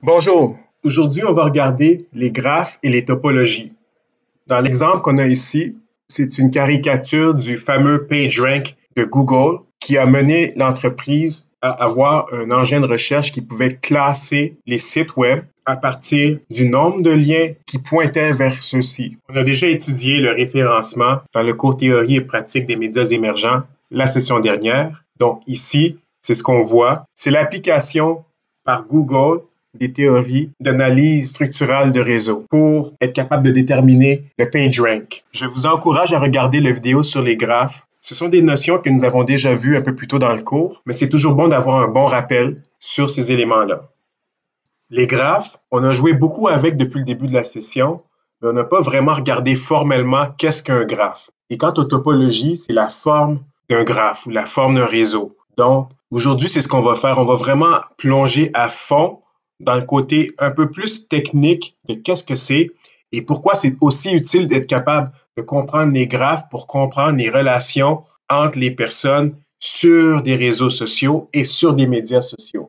Bonjour, aujourd'hui on va regarder les graphes et les topologies. Dans l'exemple qu'on a ici, c'est une caricature du fameux PageRank de Google qui a mené l'entreprise à avoir un engin de recherche qui pouvait classer les sites web à partir du nombre de liens qui pointaient vers ceux-ci. On a déjà étudié le référencement dans le cours théorie et pratique des médias émergents la session dernière. Donc ici, c'est ce qu'on voit. C'est l'application par Google des théories d'analyse structurale de réseau pour être capable de déterminer le PageRank. Je vous encourage à regarder la vidéo sur les graphes. Ce sont des notions que nous avons déjà vues un peu plus tôt dans le cours, mais c'est toujours bon d'avoir un bon rappel sur ces éléments-là. Les graphes, on a joué beaucoup avec depuis le début de la session, mais on n'a pas vraiment regardé formellement qu'est-ce qu'un graphe. Et quant aux topologies, c'est la forme d'un graphe ou la forme d'un réseau. Donc, aujourd'hui, c'est ce qu'on va faire. On va vraiment plonger à fond dans le côté un peu plus technique de qu'est-ce que c'est et pourquoi c'est aussi utile d'être capable de comprendre les graphes pour comprendre les relations entre les personnes sur des réseaux sociaux et sur des médias sociaux.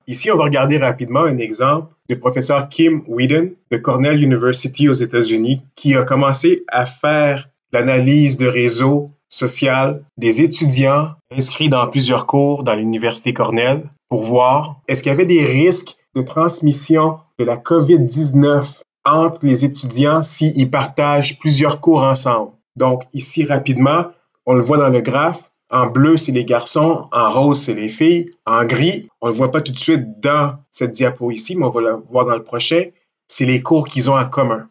Ici, on va regarder rapidement un exemple du professeur Kim Wheaton de Cornell University aux États-Unis qui a commencé à faire l'analyse de réseau social des étudiants inscrits dans plusieurs cours dans l'Université Cornell pour voir est-ce qu'il y avait des risques de transmission de la COVID-19 entre les étudiants s'ils partagent plusieurs cours ensemble. Donc ici, rapidement, on le voit dans le graphe, en bleu, c'est les garçons, en rose, c'est les filles, en gris, on ne le voit pas tout de suite dans cette diapo ici, mais on va le voir dans le prochain, c'est les cours qu'ils ont en commun.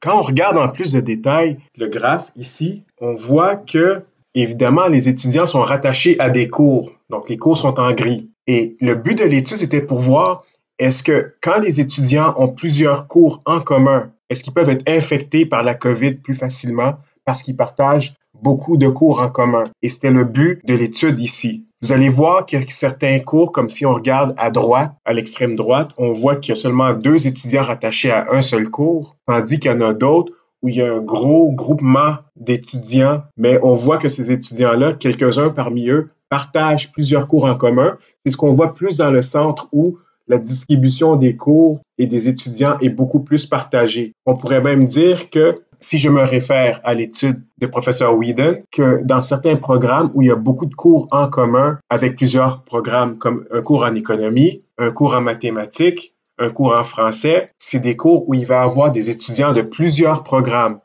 Quand on regarde en plus de détails le graphe ici, on voit que, évidemment, les étudiants sont rattachés à des cours. Donc, les cours sont en gris. Et le but de l'étude, c'était pour voir est-ce que quand les étudiants ont plusieurs cours en commun, est-ce qu'ils peuvent être infectés par la COVID plus facilement parce qu'ils partagent beaucoup de cours en commun. Et c'était le but de l'étude ici. Vous allez voir qu'il y a certains cours, comme si on regarde à droite, à l'extrême droite, on voit qu'il y a seulement 2 étudiants rattachés à un seul cours, tandis qu'il y en a d'autres où il y a un gros groupement d'étudiants, mais on voit que ces étudiants-là, quelques-uns parmi eux, partagent plusieurs cours en commun. C'est ce qu'on voit plus dans le centre où la distribution des cours et des étudiants est beaucoup plus partagée. On pourrait même dire que si je me réfère à l'étude de professeur Wheaton, que dans certains programmes où il y a beaucoup de cours en commun avec plusieurs programmes comme un cours en économie, un cours en mathématiques, un cours en français, c'est des cours où il va y avoir des étudiants de plusieurs programmes.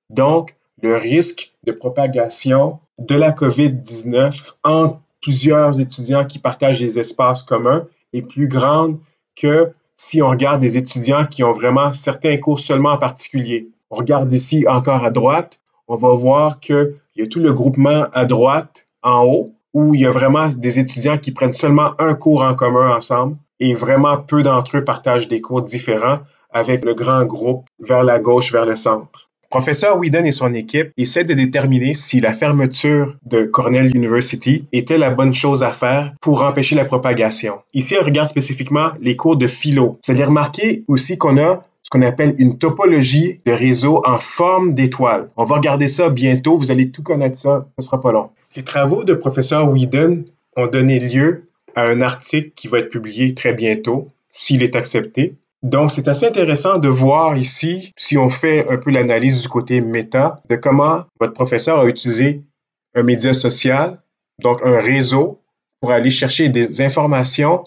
Donc, le risque de propagation de la COVID-19 entre plusieurs étudiants qui partagent des espaces communs est plus grande que si on regarde des étudiants qui ont vraiment certains cours seulement en particulier. On regarde ici encore à droite, on va voir qu'il y a tout le groupement à droite en haut où il y a vraiment des étudiants qui prennent seulement un cours en commun ensemble et vraiment peu d'entre eux partagent des cours différents avec le grand groupe vers la gauche, vers le centre. Professeur Wheaton et son équipe essaient de déterminer si la fermeture de Cornell University était la bonne chose à faire pour empêcher la propagation. Ici, on regarde spécifiquement les cours de philo. Vous allez remarquer aussi qu'on a ce qu'on appelle une topologie de réseau en forme d'étoile. On va regarder ça bientôt, vous allez tout connaître ça, ce sera pas long. Les travaux de professeur Wheaton ont donné lieu à un article qui va être publié très bientôt, s'il est accepté. Donc, c'est assez intéressant de voir ici, si on fait un peu l'analyse du côté méta, de comment votre professeur a utilisé un média social, donc un réseau, pour aller chercher des informations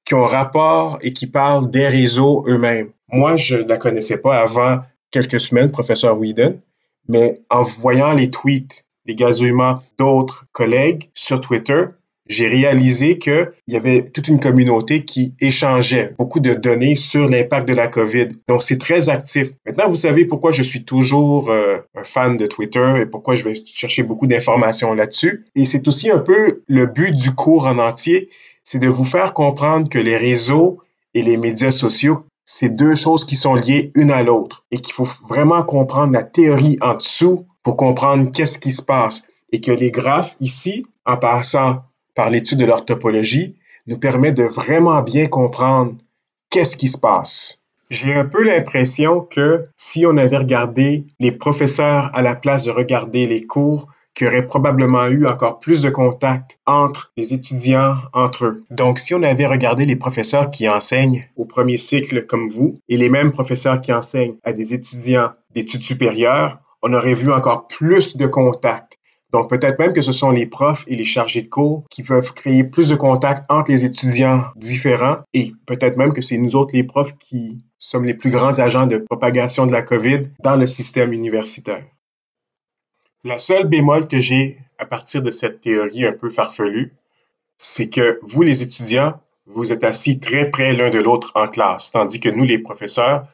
qui ont rapport et qui parlent des réseaux eux-mêmes. Moi, je ne la connaissais pas avant quelques semaines, professeur Wheaton, mais en voyant les tweets, les gazouillements d'autres collègues sur Twitter, j'ai réalisé qu'il y avait toute une communauté qui échangeait beaucoup de données sur l'impact de la COVID. Donc, c'est très actif. Maintenant, vous savez pourquoi je suis toujours un fan de Twitter et pourquoi je vais chercher beaucoup d'informations là-dessus. Et c'est aussi un peu le but du cours en entier, c'est de vous faire comprendre que les réseaux et les médias sociaux, c'est 2 choses qui sont liées une à l'autre et qu'il faut vraiment comprendre la théorie en dessous pour comprendre qu'est-ce qui se passe et que les graphes ici, en passant par l'étude de leur topologie, nous permet de vraiment bien comprendre qu'est-ce qui se passe. J'ai un peu l'impression que si on avait regardé les professeurs à la place de regarder les cours, qu'il y aurait probablement eu encore plus de contacts entre les étudiants, entre eux. Donc, si on avait regardé les professeurs qui enseignent au premier cycle comme vous et les mêmes professeurs qui enseignent à des étudiants d'études supérieures, on aurait vu encore plus de contacts. Donc, peut-être même que ce sont les profs et les chargés de cours qui peuvent créer plus de contacts entre les étudiants différents et peut-être même que c'est nous autres, les profs, qui sommes les plus grands agents de propagation de la COVID dans le système universitaire. La seule bémol que j'ai à partir de cette théorie un peu farfelue, c'est que vous, les étudiants, vous êtes assis très près l'un de l'autre en classe, tandis que nous, les professeurs,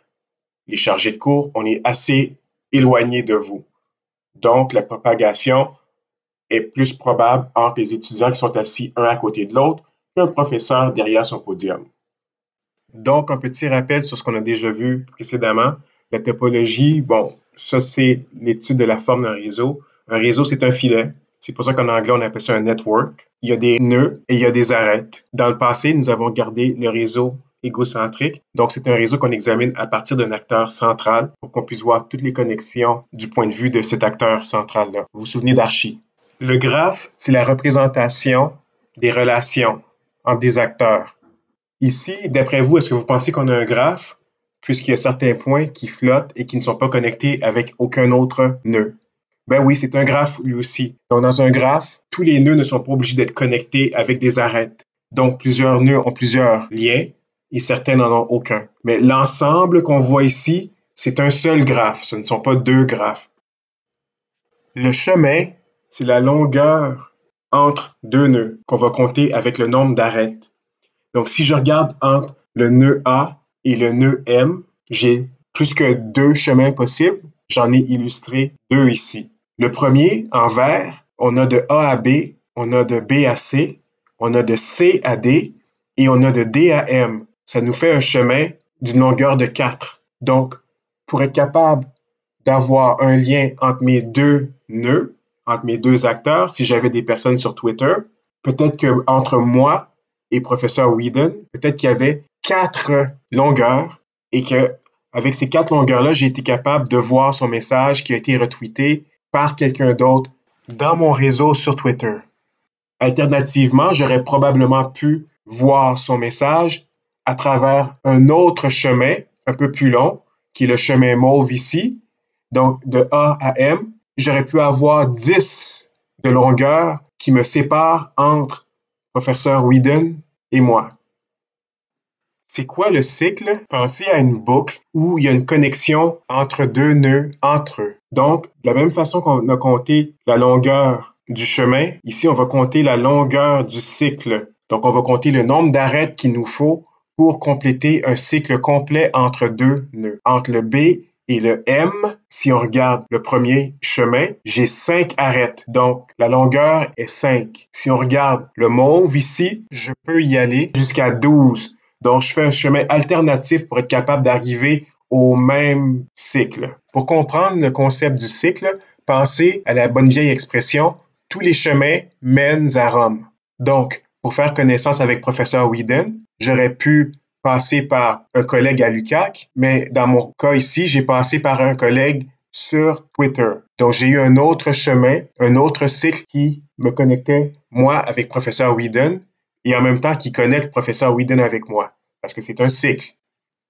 les chargés de cours, on est assez éloignés de vous. Donc, la propagation est plus probable entre les étudiants qui sont assis un à côté de l'autre qu'un professeur derrière son podium. Donc, un petit rappel sur ce qu'on a déjà vu précédemment. La topologie, bon, ça c'est l'étude de la forme d'un réseau. Un réseau, c'est un filet. C'est pour ça qu'en anglais, on appelle ça un network. Il y a des nœuds et il y a des arêtes. Dans le passé, nous avons gardé le réseau égocentrique. Donc, c'est un réseau qu'on examine à partir d'un acteur central pour qu'on puisse voir toutes les connexions du point de vue de cet acteur central-là. Vous vous souvenez d'Archie? Le graphe, c'est la représentation des relations entre des acteurs. Ici, d'après vous, est-ce que vous pensez qu'on a un graphe puisqu'il y a certains points qui flottent et qui ne sont pas connectés avec aucun autre nœud? Ben oui, c'est un graphe lui aussi. Donc, dans un graphe, tous les nœuds ne sont pas obligés d'être connectés avec des arêtes. Donc, plusieurs nœuds ont plusieurs liens et certains n'en ont aucun. Mais l'ensemble qu'on voit ici, c'est un seul graphe. Ce ne sont pas deux graphes. Le chemin, c'est la longueur entre deux nœuds qu'on va compter avec le nombre d'arêtes. Donc, si je regarde entre le nœud A et le nœud M, j'ai plus que deux chemins possibles. J'en ai illustré deux ici. Le premier, en vert, on a de A à B, on a de B à C, on a de C à D et on a de D à M. Ça nous fait un chemin d'une longueur de 4. Donc, pour être capable d'avoir un lien entre mes deux nœuds, entre mes deux acteurs, si j'avais des personnes sur Twitter, peut-être qu'entre moi et professeur Whedon, peut-être qu'il y avait 4 longueurs et qu'avec ces 4 longueurs-là, j'ai été capable de voir son message qui a été retweeté par quelqu'un d'autre dans mon réseau sur Twitter. Alternativement, j'aurais probablement pu voir son message à travers un autre chemin un peu plus long, qui est le chemin mauve ici. Donc, de A à M, j'aurais pu avoir 10 de longueur qui me séparent entre professeur Whedon et moi. C'est quoi le cycle? Pensez à une boucle où il y a une connexion entre deux nœuds entre eux. Donc, de la même façon qu'on a compté la longueur du chemin, ici, on va compter la longueur du cycle. Donc, on va compter le nombre d'arêtes qu'il nous faut pour compléter un cycle complet entre deux nœuds. Entre le B et le M, si on regarde le premier chemin, j'ai 5 arêtes. Donc, la longueur est 5. Si on regarde le mauve ici, je peux y aller jusqu'à 12. Donc, je fais un chemin alternatif pour être capable d'arriver au même cycle. Pour comprendre le concept du cycle, pensez à la bonne vieille expression « tous les chemins mènent à Rome ». Donc, pour faire connaissance avec professeur Whedon, j'aurais pu passer par un collègue à l'UQAC, mais dans mon cas ici, j'ai passé par un collègue sur Twitter. Donc, j'ai eu un autre chemin, un autre cycle qui me connectait, moi, avec professeur Whedon, et en même temps qui connecte le professeur Whedon avec moi, parce que c'est un cycle.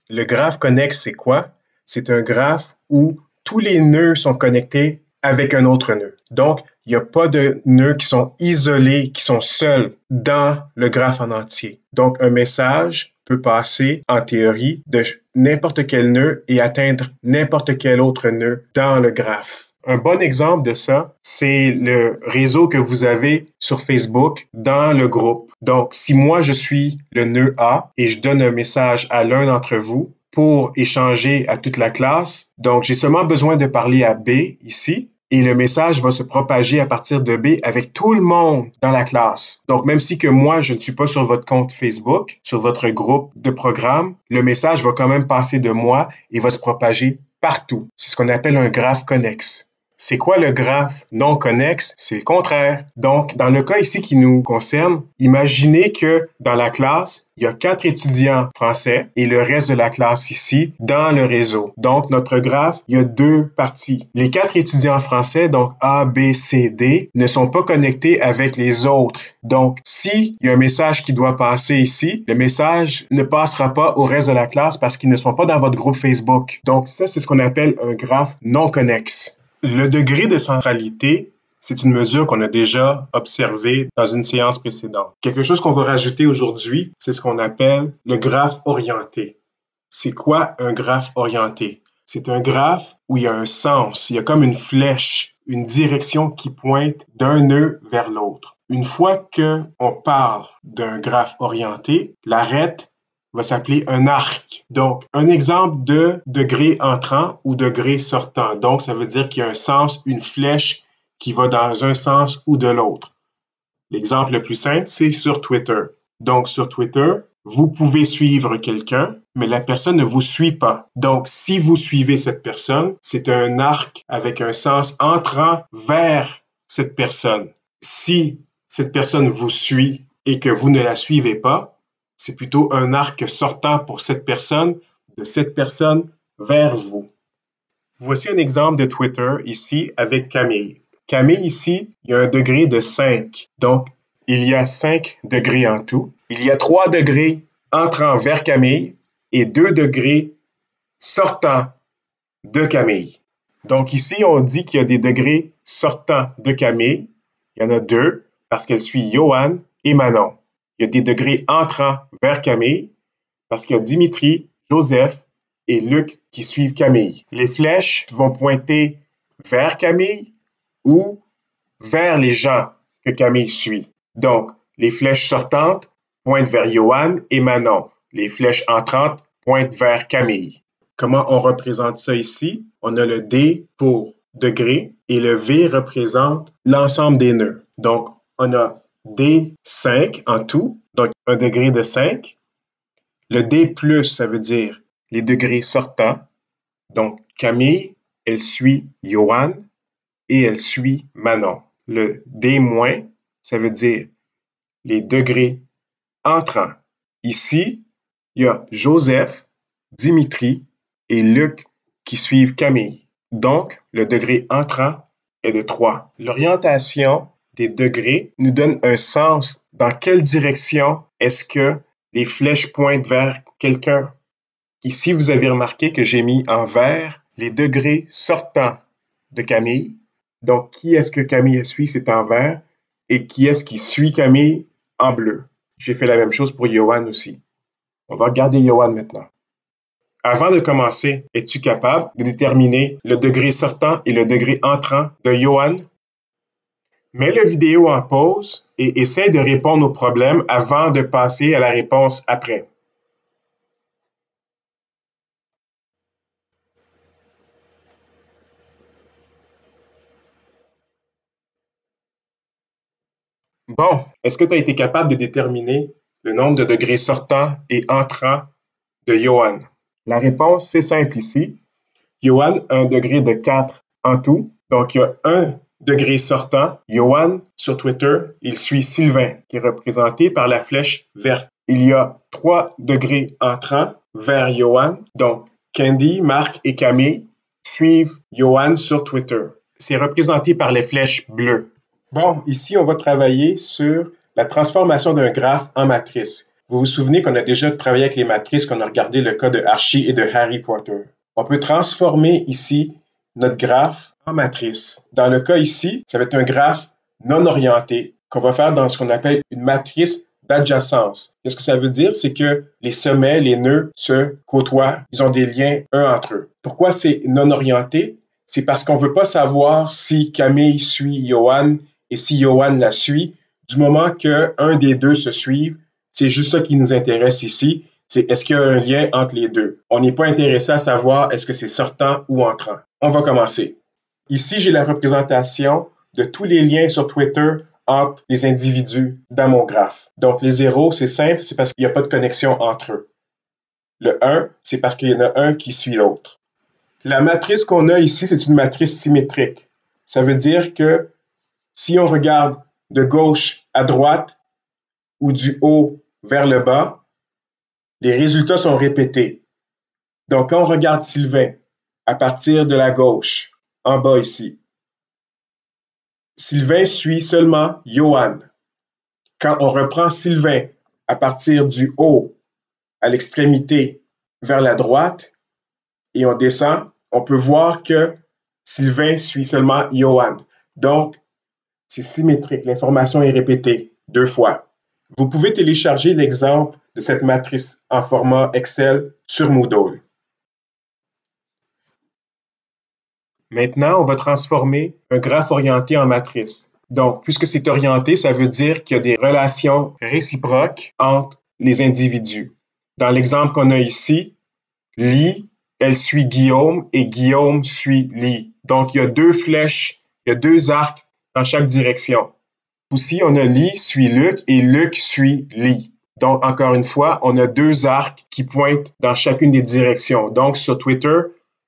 Le graphe connexe, c'est quoi? C'est un graphe où tous les nœuds sont connectés avec un autre nœud. Donc, il n'y a pas de nœuds qui sont isolés, qui sont seuls dans le graphe en entier. Donc, un message peut passer, en théorie, de n'importe quel nœud et atteindre n'importe quel autre nœud dans le graphe. Un bon exemple de ça, c'est le réseau que vous avez sur Facebook dans le groupe. Donc, si moi, je suis le nœud A et je donne un message à l'un d'entre vous pour échanger à toute la classe, donc j'ai seulement besoin de parler à B ici et le message va se propager à partir de B avec tout le monde dans la classe. Donc, même si que moi, je ne suis pas sur votre compte Facebook, sur votre groupe de programme, le message va quand même passer de moi et va se propager partout. C'est ce qu'on appelle un graphe connexe. C'est quoi le graphe non connexe? C'est le contraire. Donc, dans le cas ici qui nous concerne, imaginez que dans la classe, il y a 4 étudiants français et le reste de la classe ici dans le réseau. Donc, notre graphe, il y a 2 parties. Les 4 étudiants français, donc A, B, C, D, ne sont pas connectés avec les autres. Donc, s'il y a un message qui doit passer ici, le message ne passera pas au reste de la classe parce qu'ils ne sont pas dans votre groupe Facebook. Donc, ça, c'est ce qu'on appelle un graphe non connexe. Le degré de centralité, c'est une mesure qu'on a déjà observée dans une séance précédente. Quelque chose qu'on va rajouter aujourd'hui, c'est ce qu'on appelle le graphe orienté. C'est quoi un graphe orienté? C'est un graphe où il y a un sens, il y a comme une flèche, une direction qui pointe d'un nœud vers l'autre. Une fois qu'on parle d'un graphe orienté, l'arête va s'appeler un arc. Donc, un exemple de degré entrant ou degré sortant. Donc, ça veut dire qu'il y a un sens, une flèche qui va dans un sens ou de l'autre. L'exemple le plus simple, c'est sur Twitter. Donc, sur Twitter, vous pouvez suivre quelqu'un, mais la personne ne vous suit pas. Donc, si vous suivez cette personne, c'est un arc avec un sens entrant vers cette personne. Si cette personne vous suit et que vous ne la suivez pas, c'est plutôt un arc sortant pour cette personne, de cette personne vers vous. Voici un exemple de Twitter ici avec Camille. Camille ici, il y a un degré de 5. Donc, il y a 5 degrés en tout. Il y a 3 degrés entrant vers Camille et 2 degrés sortant de Camille. Donc ici, on dit qu'il y a des degrés sortants de Camille. Il y en a 2 parce qu'elle suit Johan et Manon. Il y a des degrés entrants vers Camille parce qu'il y a Dimitri, Joseph et Luc qui suivent Camille. Les flèches vont pointer vers Camille ou vers les gens que Camille suit. Donc, les flèches sortantes pointent vers Johan et Manon. Les flèches entrantes pointent vers Camille. Comment on représente ça ici? On a le D pour degré et le V représente l'ensemble des nœuds. Donc, on a D5 en tout, donc un degré de 5. Le D+, ça veut dire les degrés sortants. Donc, Camille, elle suit Johan et elle suit Manon. Le D-, ça veut dire les degrés entrants. Ici, il y a Joseph, Dimitri et Luc qui suivent Camille. Donc, le degré entrant est de 3. L'orientation des degrés nous donne un sens dans quelle direction est-ce que les flèches pointent vers quelqu'un. Ici, vous avez remarqué que j'ai mis en vert les degrés sortants de Camille. Donc, qui est-ce que Camille suit, c'est en vert, et qui est-ce qui suit Camille en bleu. J'ai fait la même chose pour Johan aussi. On va regarder Johan maintenant. Avant de commencer, es-tu capable de déterminer le degré sortant et le degré entrant de Johan? Mets la vidéo en pause et essaie de répondre au problème avant de passer à la réponse après. Bon, est-ce que tu as été capable de déterminer le nombre de degrés sortants et entrants de Johan? La réponse, c'est simple ici. Johan a un degré de 4 en tout. Donc, il y a un degré sortant. Johan, sur Twitter, il suit Sylvain, qui est représenté par la flèche verte. Il y a 3 degrés entrants vers Johan. Donc, Candy, Marc et Camille suivent Johan sur Twitter. C'est représenté par les flèches bleues. Bon, ici, on va travailler sur la transformation d'un graphe en matrice. Vous vous souvenez qu'on a déjà travaillé avec les matrices, qu'on a regardé le cas de Archie et de Harry Potter. On peut transformer ici notre graphe en matrice. Dans le cas ici, ça va être un graphe non orienté qu'on va faire dans ce qu'on appelle une matrice d'adjacence. Qu'est-ce que ça veut dire? C'est que les sommets, les nœuds se côtoient, ils ont des liens un entre eux. Pourquoi c'est non orienté? C'est parce qu'on ne veut pas savoir si Camille suit Johan et si Johan la suit. Du moment qu'un des deux se suive, c'est juste ça qui nous intéresse ici. C'est est-ce qu'il y a un lien entre les deux. On n'est pas intéressé à savoir est-ce que c'est sortant ou entrant. On va commencer. Ici, j'ai la représentation de tous les liens sur Twitter entre les individus dans mon graphe. Donc, les 0, c'est simple, c'est parce qu'il n'y a pas de connexion entre eux. Le 1, c'est parce qu'il y en a un qui suit l'autre. La matrice qu'on a ici, c'est une matrice symétrique. Ça veut dire que si on regarde de gauche à droite ou du haut vers le bas, les résultats sont répétés. Donc, quand on regarde Sylvain à partir de la gauche, en bas ici, Sylvain suit seulement Johan. Quand on reprend Sylvain à partir du haut à l'extrémité vers la droite et on descend, on peut voir que Sylvain suit seulement Johan. Donc, c'est symétrique. L'information est répétée 2 fois. Vous pouvez télécharger l'exemple de cette matrice en format Excel sur Moodle. Maintenant, on va transformer un graphe orienté en matrice. Donc, puisque c'est orienté, ça veut dire qu'il y a des relations réciproques entre les individus. Dans l'exemple qu'on a ici, Lee, elle suit Guillaume et Guillaume suit Lee. Donc, il y a 2 flèches, il y a 2 arcs dans chaque direction. Aussi, on a Lee suit Luc et Luc suit Lee. Donc, encore une fois, on a 2 arcs qui pointent dans chacune des directions. Donc, sur Twitter,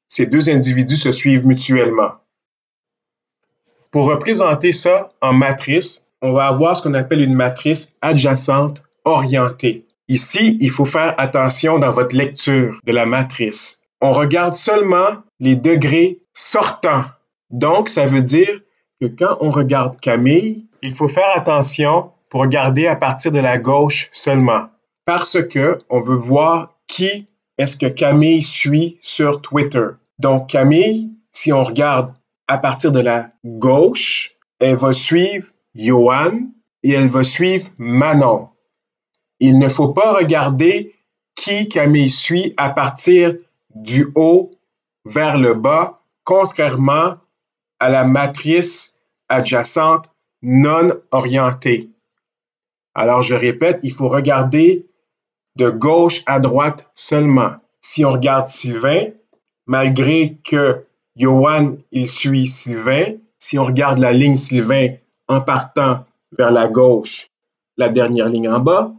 ces 2 individus se suivent mutuellement. Pour représenter ça en matrice, on va avoir ce qu'on appelle une matrice adjacente orientée. Ici, il faut faire attention dans votre lecture de la matrice. On regarde seulement les degrés sortants. Donc, ça veut dire que quand on regarde Camille, il faut faire attention pour regarder à partir de la gauche seulement. Parce que on veut voir qui est-ce que Camille suit sur Twitter. Donc, Camille, si on regarde à partir de la gauche, elle va suivre Johan et elle va suivre Manon. Il ne faut pas regarder qui Camille suit à partir du haut vers le bas, contrairement à la matrice adjacente non orientée. Alors, je répète, il faut regarder de gauche à droite seulement. Si on regarde Sylvain, malgré que Johan, il suit Sylvain, si on regarde la ligne Sylvain en partant vers la gauche, la dernière ligne en bas,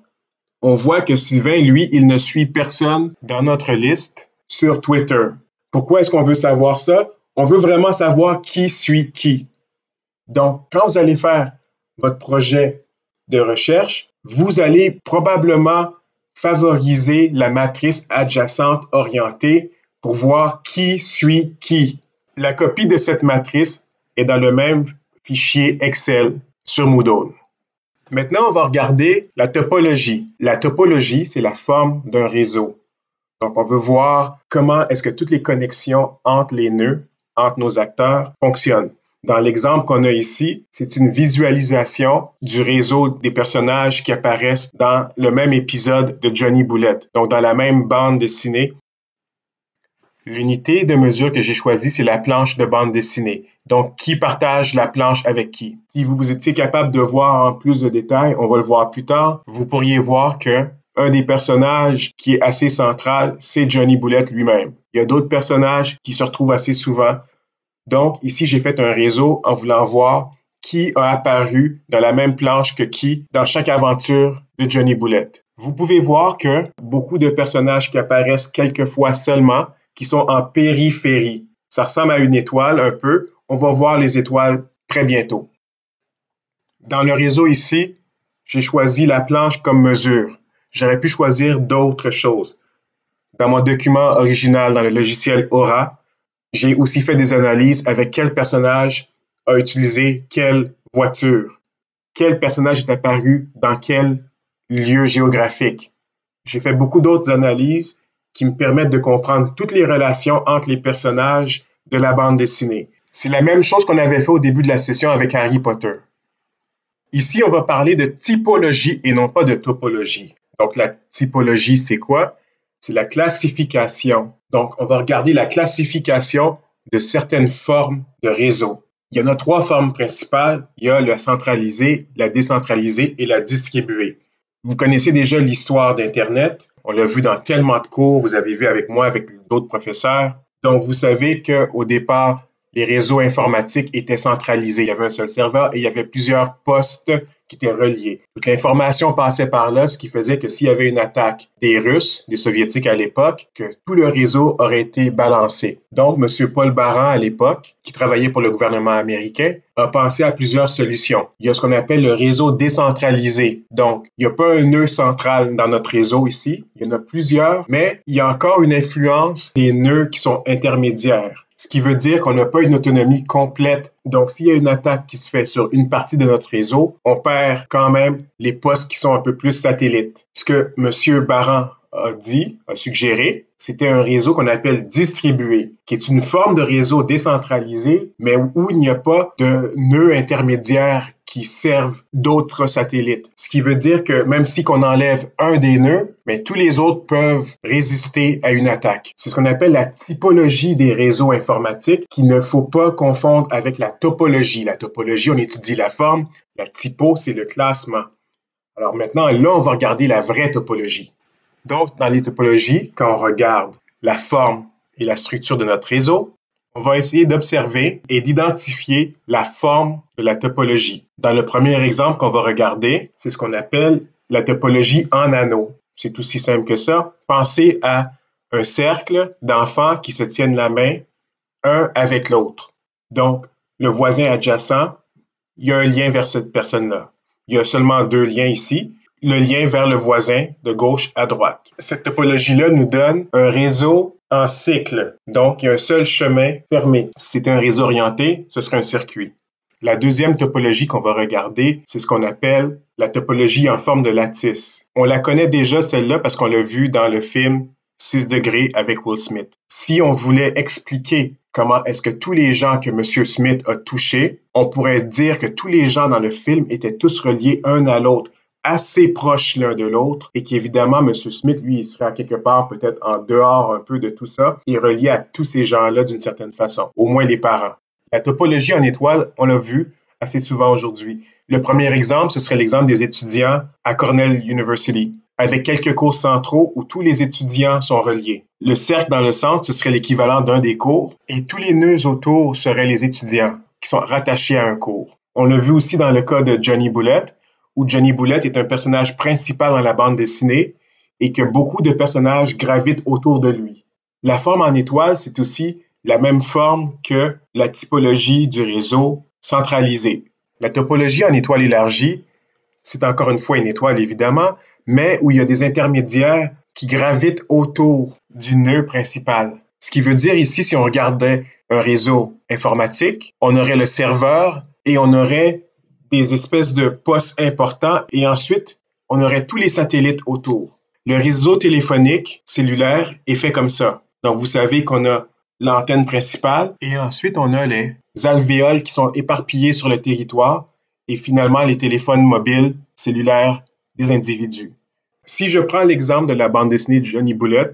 on voit que Sylvain, lui, il ne suit personne dans notre liste sur Twitter. Pourquoi est-ce qu'on veut savoir ça? On veut vraiment savoir qui suit qui. Donc, quand vous allez faire votre projet de recherche, vous allez probablement favoriser la matrice adjacente orientée pour voir qui suit qui. La copie de cette matrice est dans le même fichier Excel sur Moodle. Maintenant, on va regarder la topologie. La topologie, c'est la forme d'un réseau. Donc, on veut voir comment est-ce que toutes les connexions entre les nœuds, entre nos acteurs, fonctionnent. Dans l'exemple qu'on a ici, c'est une visualisation du réseau des personnages qui apparaissent dans le même épisode de Johnny Boulette, donc dans la même bande dessinée. L'unité de mesure que j'ai choisie, c'est la planche de bande dessinée. Donc, qui partage la planche avec qui? Si vous étiez capable de voir en plus de détails, on va le voir plus tard, vous pourriez voir que un des personnages qui est assez central, c'est Johnny Boulette lui-même. Il y a d'autres personnages qui se retrouvent assez souvent. Donc, ici, j'ai fait un réseau en voulant voir qui a apparu dans la même planche que qui dans chaque aventure de Johnny Boulette. Vous pouvez voir que beaucoup de personnages qui apparaissent quelques fois seulement, qui sont en périphérie. Ça ressemble à une étoile un peu. On va voir les étoiles très bientôt. Dans le réseau ici, j'ai choisi la planche comme mesure. J'aurais pu choisir d'autres choses. Dans mon document original dans le logiciel Aura, j'ai aussi fait des analyses avec quel personnage a utilisé quelle voiture, quel personnage est apparu dans quel lieu géographique. J'ai fait beaucoup d'autres analyses qui me permettent de comprendre toutes les relations entre les personnages de la bande dessinée. C'est la même chose qu'on avait fait au début de la session avec Harry Potter. Ici, on va parler de typologie et non pas de topologie. Donc, la typologie, c'est quoi? C'est la classification. Donc, on va regarder la classification de certaines formes de réseau. Il y en a 3 formes principales. Il y a le centralisé, la décentralisée et la distribuée. Vous connaissez déjà l'histoire d'Internet. On l'a vu dans tellement de cours. Vous avez vu avec moi, avec d'autres professeurs. Donc, vous savez qu'au départ, les réseaux informatiques étaient centralisés. Il y avait un seul serveur et il y avait plusieurs postes qui étaient reliés. Toute l'information passait par là, ce qui faisait que s'il y avait une attaque des Russes, des Soviétiques à l'époque, que tout le réseau aurait été balancé. Donc, M. Paul Baran, à l'époque, qui travaillait pour le gouvernement américain, a pensé à plusieurs solutions. Il y a ce qu'on appelle le réseau décentralisé. Donc, il n'y a pas un nœud central dans notre réseau ici. Il y en a plusieurs, mais il y a encore une influence des nœuds qui sont intermédiaires. Ce qui veut dire qu'on n'a pas une autonomie complète. Donc, s'il y a une attaque qui se fait sur une partie de notre réseau, on perd quand même les postes qui sont un peu plus satellites. Ce que M. Baran a suggéré, c'était un réseau qu'on appelle distribué, qui est une forme de réseau décentralisé, mais où il n'y a pas de nœuds intermédiaires qui servent d'autres satellites. Ce qui veut dire que même si qu'on enlève un des nœuds, mais tous les autres peuvent résister à une attaque. C'est ce qu'on appelle la typologie des réseaux informatiques qu'il ne faut pas confondre avec la topologie. La topologie, on étudie la forme. La typo, c'est le classement. Alors maintenant, là, on va regarder la vraie topologie. Donc, dans les topologies, quand on regarde la forme et la structure de notre réseau, on va essayer d'observer et d'identifier la forme de la topologie. Dans le premier exemple qu'on va regarder, c'est ce qu'on appelle la topologie en anneaux. C'est aussi simple que ça. Pensez à un cercle d'enfants qui se tiennent la main, un avec l'autre. Donc, le voisin adjacent, il y a un lien vers cette personne-là. Il y a seulement deux liens ici. Le lien vers le voisin de gauche à droite. Cette topologie-là nous donne un réseau en cycle. Donc, il y a un seul chemin fermé. Si c'est un réseau orienté, ce serait un circuit. La deuxième topologie qu'on va regarder, c'est ce qu'on appelle la topologie en forme de lattice. On la connaît déjà, celle-là, parce qu'on l'a vue dans le film 6 degrés avec Will Smith. Si on voulait expliquer comment est-ce que tous les gens que M. Smith a touchés, on pourrait dire que tous les gens dans le film étaient tous reliés un à l'autre, assez proches l'un de l'autre, et qu'évidemment, M. Smith, lui, il serait à quelque part peut-être en dehors un peu de tout ça, et relié à tous ces gens-là d'une certaine façon, au moins les parents. La topologie en étoile, on l'a vu assez souvent aujourd'hui. Le premier exemple, ce serait l'exemple des étudiants à Cornell University, avec quelques cours centraux où tous les étudiants sont reliés. Le cercle dans le centre, ce serait l'équivalent d'un des cours, et tous les nœuds autour seraient les étudiants qui sont rattachés à un cours. On l'a vu aussi dans le cas de Johnny Bullet, où Johnny Bullet est un personnage principal dans la bande dessinée et que beaucoup de personnages gravitent autour de lui. La forme en étoile, c'est aussi la même forme que la typologie du réseau centralisé. La topologie en étoile élargie, c'est encore une fois une étoile évidemment, mais où il y a des intermédiaires qui gravitent autour du nœud principal. Ce qui veut dire ici, si on regardait un réseau informatique, on aurait le serveur et on aurait des espèces de postes importants et ensuite, on aurait tous les satellites autour. Le réseau téléphonique cellulaire est fait comme ça. Donc, vous savez qu'on a l'antenne principale et ensuite, on a les alvéoles qui sont éparpillés sur le territoire et finalement, les téléphones mobiles cellulaires des individus. Si je prends l'exemple de la bande dessinée de Johnny Bullet,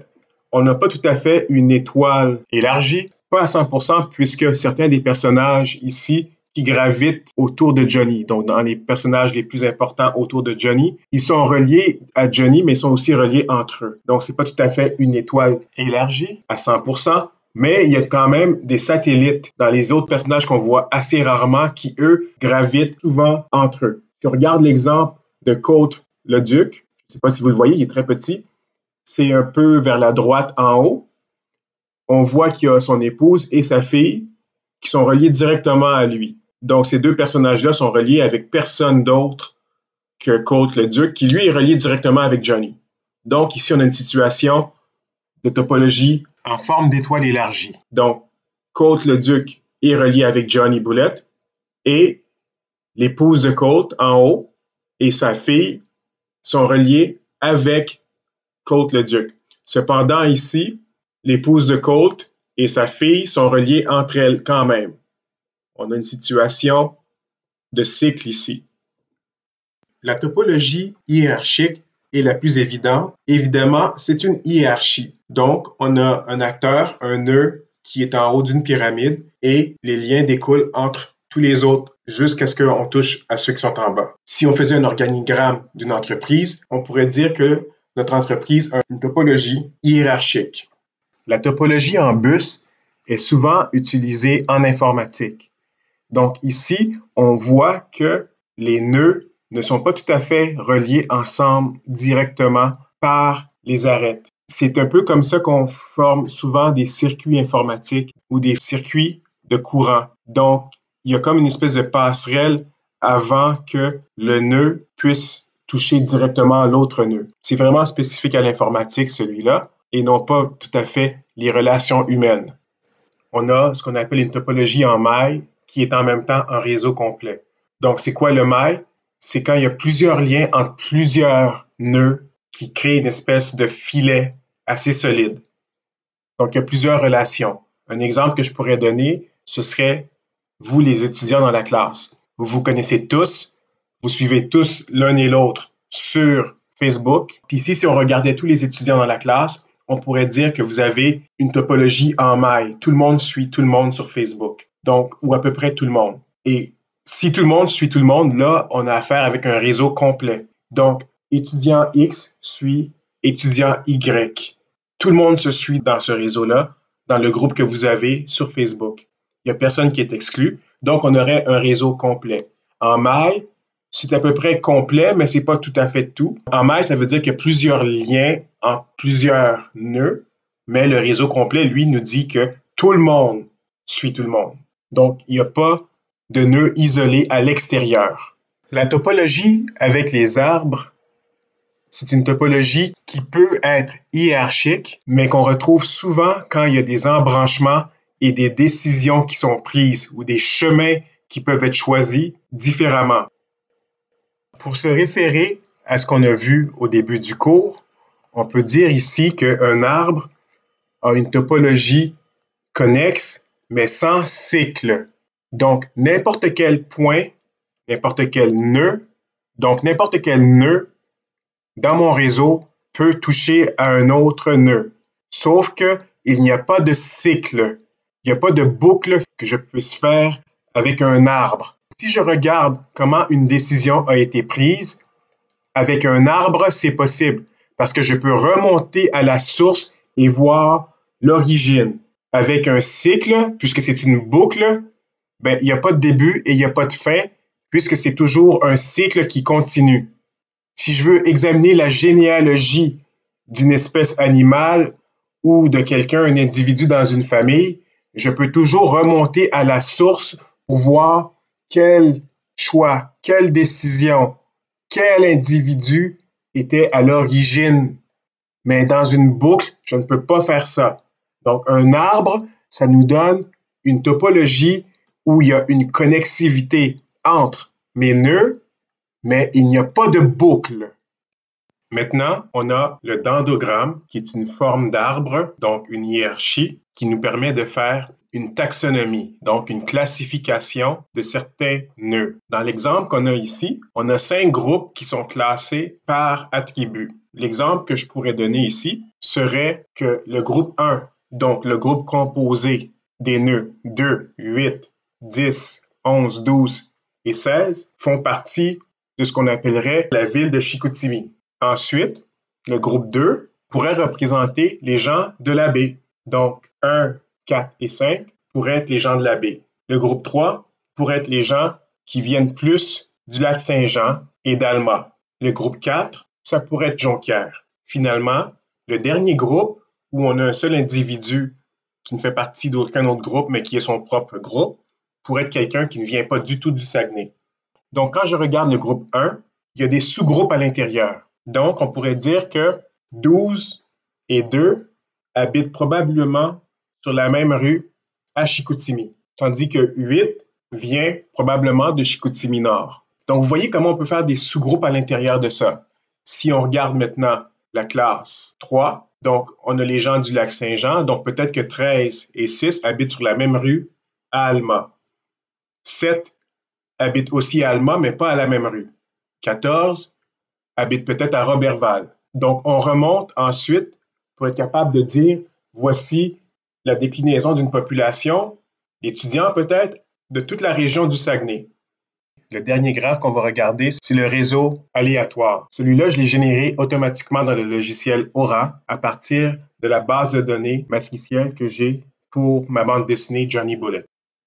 on n'a pas tout à fait une étoile élargie, pas à 100% puisque certains des personnages ici qui gravitent autour de Johnny. Donc, dans les personnages les plus importants autour de Johnny, ils sont reliés à Johnny, mais ils sont aussi reliés entre eux. Donc, c'est pas tout à fait une étoile élargie à 100%, mais il y a quand même des satellites dans les autres personnages qu'on voit assez rarement qui, eux, gravitent souvent entre eux. Si on regarde l'exemple de Colt le Duc, je ne sais pas si vous le voyez, il est très petit, c'est un peu vers la droite en haut. On voit qu'il y a son épouse et sa fille qui sont reliés directement à lui. Donc, ces deux personnages-là sont reliés avec personne d'autre que Colt le Duc, qui lui est relié directement avec Johnny. Donc, ici, on a une situation de topologie en forme d'étoile élargie. Donc, Colt le Duc est relié avec Johnny Bullet et l'épouse de Colt en haut et sa fille sont reliés avec Colt le Duc. Cependant, ici, l'épouse de Colt et sa fille sont reliées entre elles quand même. On a une situation de cycle ici. La topologie hiérarchique est la plus évidente. Évidemment, c'est une hiérarchie. Donc, on a un acteur, un nœud qui est en haut d'une pyramide et les liens découlent entre tous les autres jusqu'à ce qu'on touche à ceux qui sont en bas. Si on faisait un organigramme d'une entreprise, on pourrait dire que notre entreprise a une topologie hiérarchique. La topologie en bus est souvent utilisée en informatique. Donc ici, on voit que les nœuds ne sont pas tout à fait reliés ensemble directement par les arêtes. C'est un peu comme ça qu'on forme souvent des circuits informatiques ou des circuits de courant. Donc, il y a comme une espèce de passerelle avant que le nœud puisse toucher directement l'autre nœud. C'est vraiment spécifique à l'informatique, celui-là, et non pas tout à fait les relations humaines. On a ce qu'on appelle une topologie en maille qui est en même temps un réseau complet. Donc, c'est quoi le maille? C'est quand il y a plusieurs liens entre plusieurs nœuds qui créent une espèce de filet assez solide. Donc, il y a plusieurs relations. Un exemple que je pourrais donner, ce serait vous, les étudiants dans la classe. Vous vous connaissez tous, vous suivez tous l'un et l'autre sur Facebook. Ici, si on regardait tous les étudiants dans la classe, on pourrait dire que vous avez une topologie en maille. Tout le monde suit tout le monde sur Facebook. Donc, ou à peu près tout le monde. Et si tout le monde suit tout le monde, là, on a affaire avec un réseau complet. Donc, étudiant X suit étudiant Y. Tout le monde se suit dans ce réseau-là, dans le groupe que vous avez sur Facebook. Il n'y a personne qui est exclu. Donc, on aurait un réseau complet. En maille, c'est à peu près complet, mais c'est pas tout à fait tout. En maille, ça veut dire qu'il y a plusieurs liens entre plusieurs nœuds, mais le réseau complet, lui, nous dit que tout le monde suit tout le monde. Donc, il n'y a pas de nœud isolé à l'extérieur. La topologie avec les arbres, c'est une topologie qui peut être hiérarchique, mais qu'on retrouve souvent quand il y a des embranchements et des décisions qui sont prises ou des chemins qui peuvent être choisis différemment. Pour se référer à ce qu'on a vu au début du cours, on peut dire ici qu'un arbre a une topologie connexe, mais sans cycle. Donc, n'importe quel point, n'importe quel nœud, donc n'importe quel nœud dans mon réseau peut toucher à un autre nœud. Sauf qu'il n'y a pas de cycle, il n'y a pas de boucle que je puisse faire avec un arbre. Si je regarde comment une décision a été prise, avec un arbre, c'est possible parce que je peux remonter à la source et voir l'origine. Avec un cycle, puisque c'est une boucle, ben, il n'y a pas de début et il n'y a pas de fin, puisque c'est toujours un cycle qui continue. Si je veux examiner la généalogie d'une espèce animale ou de quelqu'un, un individu dans une famille, je peux toujours remonter à la source pour voir quel choix, quelle décision, quel individu était à l'origine. Mais dans une boucle, je ne peux pas faire ça. Donc, un arbre, ça nous donne une topologie où il y a une connexivité entre mes nœuds, mais il n'y a pas de boucle. Maintenant, on a le dendrogramme, qui est une forme d'arbre, donc une hiérarchie, qui nous permet de faire une taxonomie, donc une classification de certains nœuds. Dans l'exemple qu'on a ici, on a 5 groupes qui sont classés par attribut. L'exemple que je pourrais donner ici serait que le groupe 1, donc le groupe composé des nœuds 2, 8, 10, 11, 12 et 16, font partie de ce qu'on appellerait la ville de Chicoutimi. Ensuite, le groupe 2 pourrait représenter les gens de la baie. Donc, 1, 4 et 5 pourraient être les gens de la baie. Le groupe 3 pourrait être les gens qui viennent plus du lac Saint-Jean et d'Alma. Le groupe 4, ça pourrait être Jonquière. Finalement, le dernier groupe, où on a un seul individu qui ne fait partie d'aucun autre groupe, mais qui est son propre groupe, pourrait être quelqu'un qui ne vient pas du tout du Saguenay. Donc, quand je regarde le groupe 1, il y a des sous-groupes à l'intérieur. Donc, on pourrait dire que 12 et 2 habitent probablement sur la même rue à Chicoutimi, tandis que 8 vient probablement de Chicoutimi-Nord. Donc, vous voyez comment on peut faire des sous-groupes à l'intérieur de ça. Si on regarde maintenant la classe 3, donc on a les gens du lac Saint-Jean, donc peut-être que 13 et 6 habitent sur la même rue à Alma. 7 habitent aussi à Alma, mais pas à la même rue. 14 habite peut-être à Roberval. Donc, on remonte ensuite pour être capable de dire, voici la déclinaison d'une population, d'étudiants peut-être, de toute la région du Saguenay. Le dernier graphe qu'on va regarder, c'est le réseau aléatoire. Celui-là, je l'ai généré automatiquement dans le logiciel Aura à partir de la base de données matricielle que j'ai pour ma bande dessinée Johnny Bullet.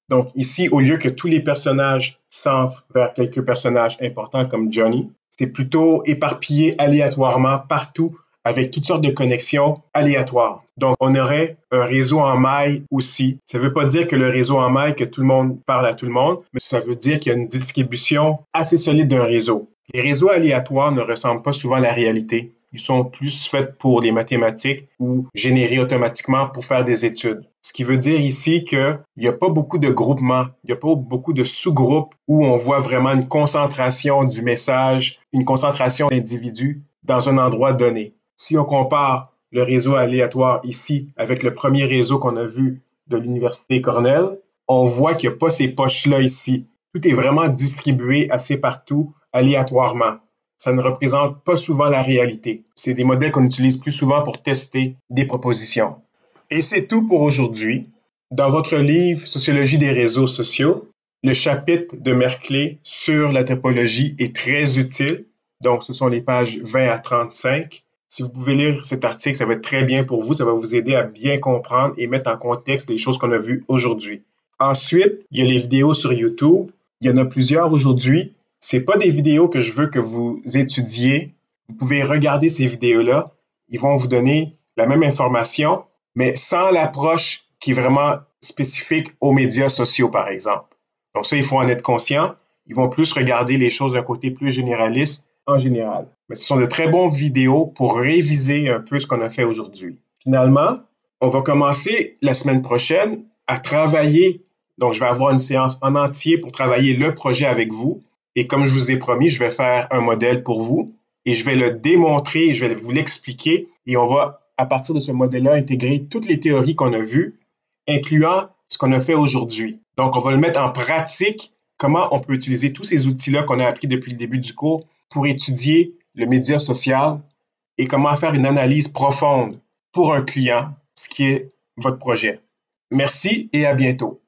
Donc ici, au lieu que tous les personnages centrent vers quelques personnages importants comme Johnny, c'est plutôt éparpillé aléatoirement partout avec toutes sortes de connexions aléatoires. Donc, on aurait un réseau en maille aussi. Ça ne veut pas dire que le réseau en maille, que tout le monde parle à tout le monde, mais ça veut dire qu'il y a une distribution assez solide d'un réseau. Les réseaux aléatoires ne ressemblent pas souvent à la réalité. Ils sont plus faits pour les mathématiques ou générés automatiquement pour faire des études. Ce qui veut dire ici qu'il n'y a pas beaucoup de groupements, il n'y a pas beaucoup de sous-groupes où on voit vraiment une concentration du message, une concentration d'individus dans un endroit donné. Si on compare le réseau aléatoire ici avec le premier réseau qu'on a vu de l'Université Cornell, on voit qu'il n'y a pas ces poches-là ici. Tout est vraiment distribué assez partout, aléatoirement. Ça ne représente pas souvent la réalité. C'est des modèles qu'on utilise plus souvent pour tester des propositions. Et c'est tout pour aujourd'hui. Dans votre livre Sociologie des réseaux sociaux, le chapitre de Merkley sur la topologie est très utile. Donc, ce sont les pages 20 à 35. Si vous pouvez lire cet article, ça va être très bien pour vous. Ça va vous aider à bien comprendre et mettre en contexte les choses qu'on a vues aujourd'hui. Ensuite, il y a les vidéos sur YouTube. Il y en a plusieurs aujourd'hui. C'est pas des vidéos que je veux que vous étudiez. Vous pouvez regarder ces vidéos-là. Ils vont vous donner la même information, mais sans l'approche qui est vraiment spécifique aux médias sociaux, par exemple. Donc ça, il faut en être conscient. Ils vont plus regarder les choses d'un côté plus généraliste en général. Mais ce sont de très bonnes vidéos pour réviser un peu ce qu'on a fait aujourd'hui. Finalement, on va commencer la semaine prochaine à travailler. Donc, je vais avoir une séance en entier pour travailler le projet avec vous. Et comme je vous ai promis, je vais faire un modèle pour vous et je vais le démontrer, je vais vous l'expliquer et on va, à partir de ce modèle-là, intégrer toutes les théories qu'on a vues, incluant ce qu'on a fait aujourd'hui. Donc, on va le mettre en pratique, comment on peut utiliser tous ces outils-là qu'on a appris depuis le début du cours pour étudier le média social et comment faire une analyse profonde pour un client, ce qui est votre projet. Merci et à bientôt.